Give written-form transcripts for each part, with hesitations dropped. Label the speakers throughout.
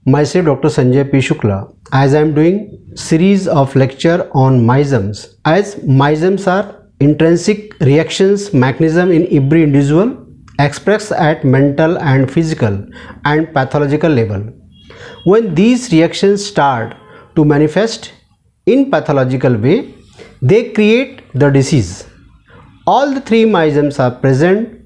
Speaker 1: Myself Dr. Sanjay P. Shukla, as I am doing series of lecture on mysomes. As mysomes are intrinsic reactions mechanism in every individual expressed at mental and physical and pathological level. When these reactions start to manifest in pathological way, they create the disease. All the three mysomes are present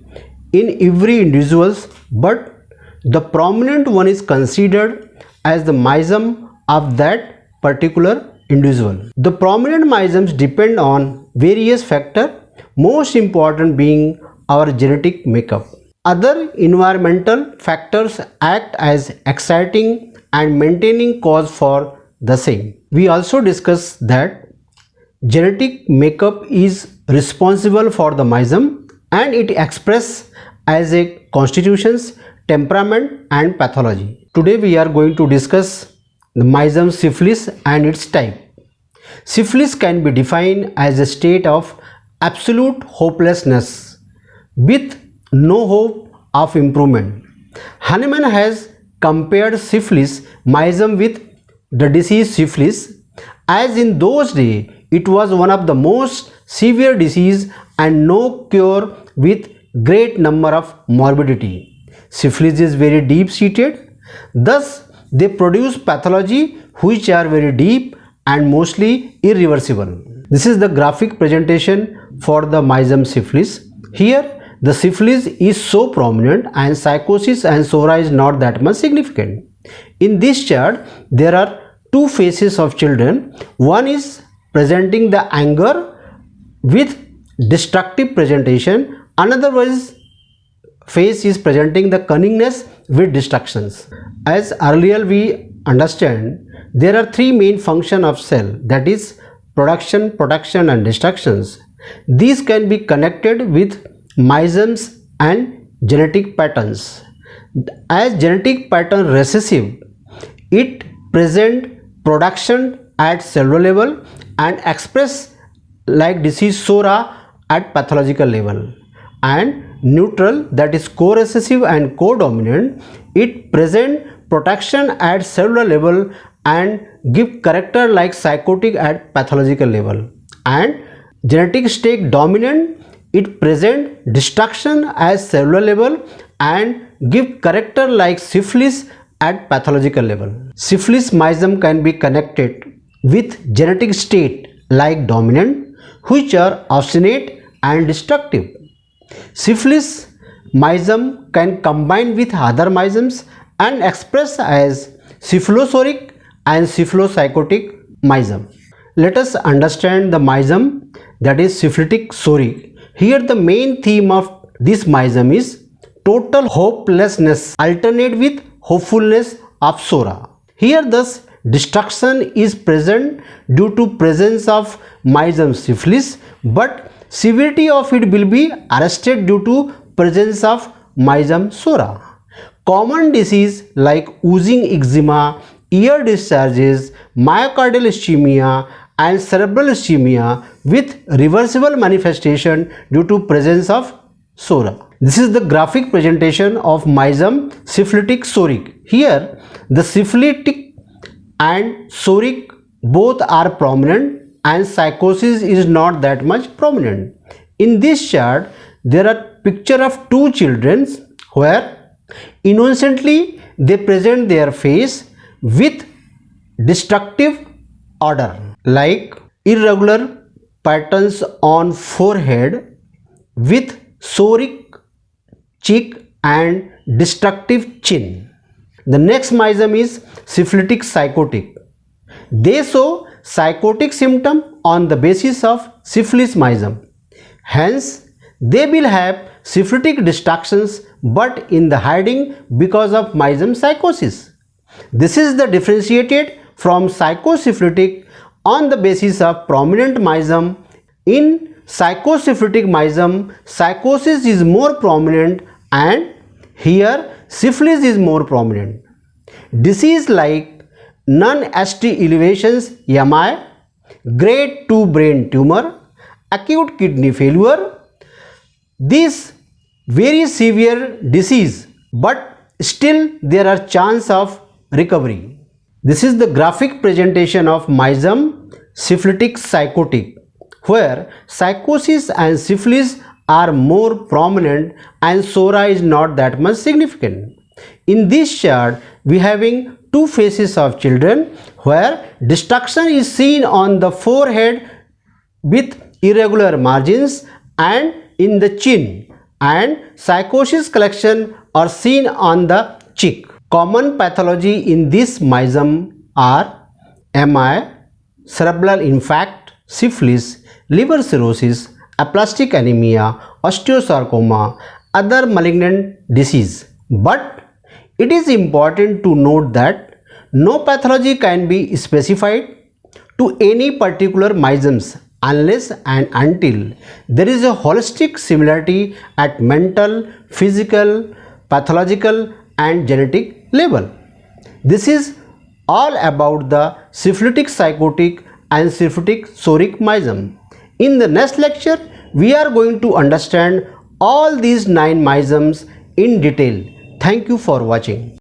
Speaker 1: in every individual, but the prominent one is considered as the mysome of that particular individual. The prominent mysomes depend on various factors, most important being our genetic makeup. Other environmental factors act as exciting and maintaining cause for the same. We also discuss that genetic makeup is responsible for the mysome and it expresses as a constitutions, temperament and pathology. Today we are going to discuss the mysome syphilis and its type. Syphilis can be defined as a state of absolute hopelessness with no hope of improvement. Hahnemann has compared syphilis mysome with the disease syphilis, as in those days it was one of the most severe disease and no cure with great number of morbidity. Syphilis is very deep seated, thus they produce pathology which are very deep and mostly irreversible. This is the graphic presentation for the mysome syphilis. Here the syphilis is so prominent and psychosis and SORA is not that much significant. In this chart there are two faces of children. One is presenting the anger with destructive presentation, another face is presenting the cunningness with destructions. As earlier we understand, there are three main functions of cell, that is production, protection and destructions. These can be connected with mysomes and genetic patterns. As genetic pattern recessive, it present production at cellular level and express like disease SORA at pathological level, and neutral, that is co-recessive and co-dominant, it present protection at cellular level and give character like psychotic at pathological level, and genetic state dominant, it present destruction at cellular level and give character like syphilis at pathological level. Syphilis mysome can be connected with genetic state like dominant, which are obstinate and destructive. Syphilis mysome can combine with other mysomes and express as syphilosoric and syphilopsychotic mysome. Let us understand the mysome, that is syphilitic soric. Here the main theme of this mysome is total hopelessness alternate with hopefulness of SORA. Here thus destruction is present due to presence of mysome syphilis, but severity of it will be arrested due to presence of mysome SORA. Common disease like oozing eczema, ear discharges, myocardial ischemia and cerebral ischemia with reversible manifestation due to presence of SORA. This is the graphic presentation of mysome syphilitic soric. Here the syphilitic and soric both are prominent and psychosis is not that much prominent. In this chart there are picture of two children where innocently they present their face with destructive order like irregular patterns on forehead with soric cheek and destructive chin. The next mysome is syphilitic psychotic. They show psychotic symptom on the basis of syphilis mysome. Hence, they will have syphilitic distractions but in the hiding because of mysome psychosis. This is the differentiated from psychosyphilitic on the basis of prominent mysome. In psychosyphilitic mysome, psychosis is more prominent and here syphilis is more prominent. Disease like non-ST elevations MI, grade 2 brain tumor, acute kidney failure, this very severe disease, but still there are chance of recovery. This is the graphic presentation of Myzum syphilitic psychotic, where psychosis and syphilis are more prominent and SORA is not that much significant. In this chart, we having two faces of children where destruction is seen on the forehead with irregular margins and in the chin, and psychosis collection are seen on the cheek. Common pathology in this Myzum are MI, cerebral infarct, syphilis, liver cirrhosis, aplastic anemia, osteosarcoma, other malignant disease. But it is important to note that no pathology can be specified to any particular Myzums unless and until there is a holistic similarity at mental, physical, pathological and genetic level. This is all about the syphilitic psychotic and syphilitic soric Myzum. In the next lecture, we are going to understand all these 9 Myzums in detail. Thank you for watching.